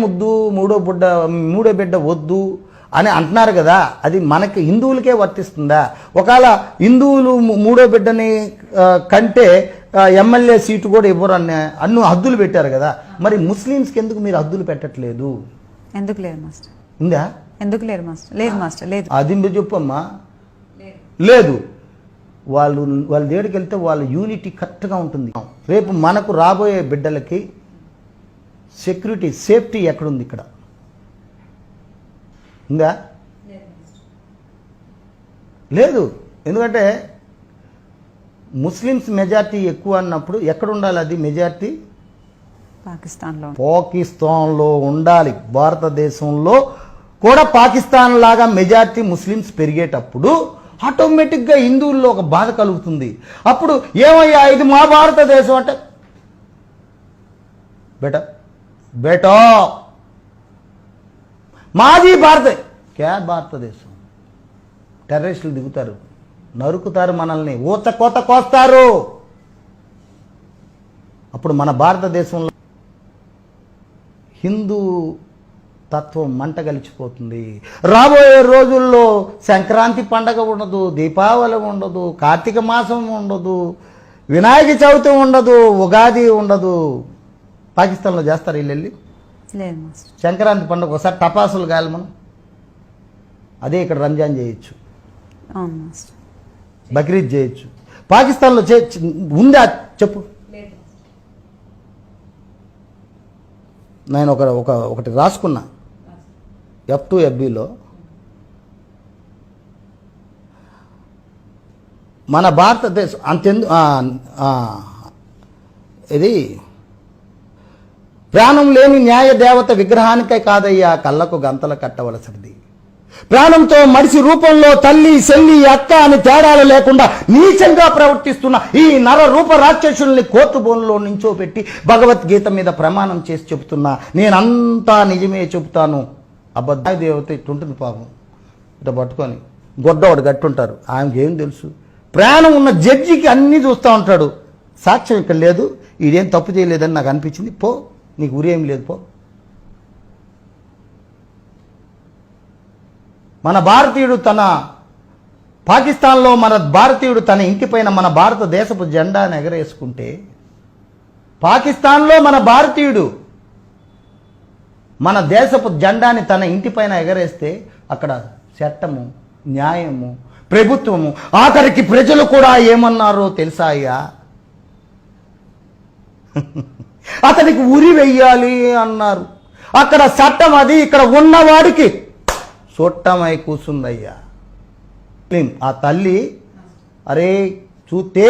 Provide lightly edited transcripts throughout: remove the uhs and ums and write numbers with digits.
ముద్దు మూడో బిడ్డ వద్దు అని అంటున్నారు కదా, అది మనకి హిందువులకే వర్తిస్తుందా? ఒకవేళ హిందువులు మూడో బిడ్డని కంటే ఎమ్మెల్యే సీటు కూడా ఇవ్వరు అన్ని హద్దులు పెట్టారు కదా, మరి ముస్లిమ్స్కి ఎందుకు మీరు హద్దులు పెట్టట్లేదు? ఎందుకు లేదు మాస్టర్? ఉందా? ఎందుకు లేదు మాస్టర్? లేదు మాస్టర్, లేదు. అది మీరు చెప్పమ్మా. లేదు, వాళ్ళ దగ్గరికి వెళ్తే వాళ్ళ యూనిటీ కరెక్ట్గా ఉంటుంది. రేపు మనకు రాబోయే బిడ్డలకి సెక్యూరిటీ సేఫ్టీ ఎక్కడుంది? ఇక్కడ ఉందా? లేదు. ఎందుకంటే ముస్లిమ్స్ మెజార్టీ ఎక్కువ అన్నప్పుడు ఎక్కడ ఉండాలి? అది మెజార్టీ పాకిస్తాన్లో ఉండాలి. భారతదేశంలో కూడా పాకిస్తాన్ లాగా మెజార్టీ ముస్లిమ్స్ పెరిగేటప్పుడు ఆటోమేటిక్గా హిందువుల్లో ఒక బాధ కలుగుతుంది. అప్పుడు ఏమయ్యా ఇది మా భారతదేశం అంటే బేటా మాది భారతదేశం. టెర్రరిస్టులు దిగుతారు, నరుకుతారు, మనల్ని ఊచకోత కోస్తారు. అప్పుడు మన భారతదేశంలో హిందూ తత్వం మంట గలిచిపోతుంది. రాబోయే రోజుల్లో సంక్రాంతి పండగ ఉండదు, దీపావళి ఉండదు, కార్తీక మాసం ఉండదు, వినాయక చవితి ఉండదు, ఉగాది ఉండదు. పాకిస్తాన్లో చేస్తారు వీళ్ళు సంక్రాంతి పండుగ ఒకసారి టపాసులు గాలి మనం, అదే ఇక్కడ రంజాన్ చేయొచ్చు, బక్రీద్ చేయొచ్చు. పాకిస్తాన్లో ఉందా చెప్పు? నేను ఒకటి రాసుకున్నా F2FBలో. మన భారతదేశం అంతెందు ఇది ప్రాణం లేని న్యాయ దేవత విగ్రహానికే కాదయ్యా కళ్ళకు గంతలు కట్టవలసినది. ప్రాణంతో మనిషి రూపంలో తల్లి చెల్లి అక్క అని తేడాలు లేకుండా నీచంగా ప్రవర్తిస్తున్న ఈ నర రూప రాక్షసుల్ని కోర్టు బోన్లో నించోపెట్టి భగవద్గీత మీద ప్రమాణం చేసి చెబుతున్నా, నేనంతా నిజమే చెబుతాను. అబద్ధాయ దేవత ఇట్టుంటుంది పాపం, ఇట్లా పట్టుకొని గొడ్డవాడు గట్టుంటారు, ఆమెకి ఏం తెలుసు? ప్రాణం ఉన్న జడ్జికి అన్నీ చూస్తూ ఉంటాడు, సాక్ష్యం ఇక్కడ లేదు, ఇదేం తప్పు చేయలేదని నాకు అనిపించింది, పో నీకు ఉరి ఏం లేదు పో. మన భారతీయుడు పాకిస్తాన్లో మన భారతీయుడు తన ఇంటిపైన మన భారతదేశపు జెండాను ఎగరేసుకుంటే, పాకిస్తాన్లో మన భారతీయుడు మన దేశపు జెండాని తన ఇంటిపైన ఎగరేస్తే అక్కడ చట్టము, న్యాయము, ప్రభుత్వము, ఆఖరికి ప్రజలు కూడా ఏమన్నారో తెలుసా అయ్యా? అతనికి ఉరి వెయ్యాలి అన్నారు. అక్కడ చట్టం అది, ఇక్కడ ఉన్నవాడికి చూట్టమై కూర్చుందయ్యా. ఆ తల్లి అరే చూస్తే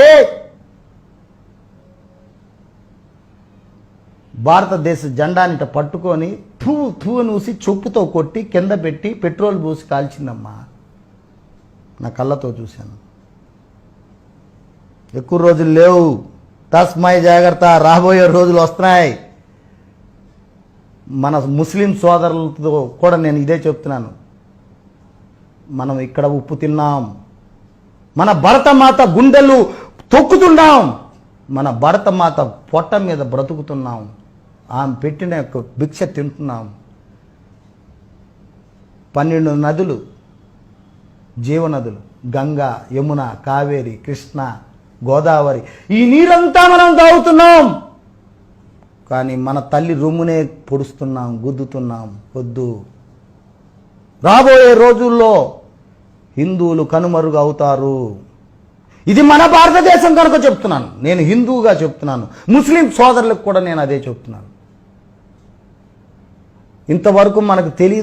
భారతదేశ జెండానిట పట్టుకొని తూ నూసి చొప్పుతో కొట్టి కింద పెట్టి పెట్రోల్ పోసి కాల్చిందమ్మా. నా కళ్ళతో చూశాను. ఎక్కువ రోజులు లేవు, తస్మై జాగ్రత్త, రాబోయే రోజులు వస్తున్నాయి. మన ముస్లిం సోదరులతో కూడా నేను ఇదే చెప్తున్నాను, మనం ఇక్కడ ఉప్పు తిన్నాం, మన భరతమాత గుండెలు తొక్కుతున్నాం, మన భరతమాత పొట్ట మీద బ్రతుకుతున్నాం, ఆమె పెట్టిన భిక్ష తింటున్నాం. 12 నదులు జీవనదులు, గంగా, యమున, కావేరి, కృష్ణ, గోదావరి, ఈ నీరంతా మనం తాగుతున్నాం. కానీ మన తల్లి రొమ్మునే పొడుస్తున్నాం, గుద్దుతున్నాం. వద్దు. రాబోయే రోజుల్లో హిందువులు కనుమరుగు అవుతారు. ఇది మన భారతదేశం కనుక చెప్తున్నాను, నేను హిందువుగా చెప్తున్నాను, ముస్లిం సోదరులకు కూడా నేను అదే చెప్తున్నాను. ఇంతవరకు మనకు తెలియదు.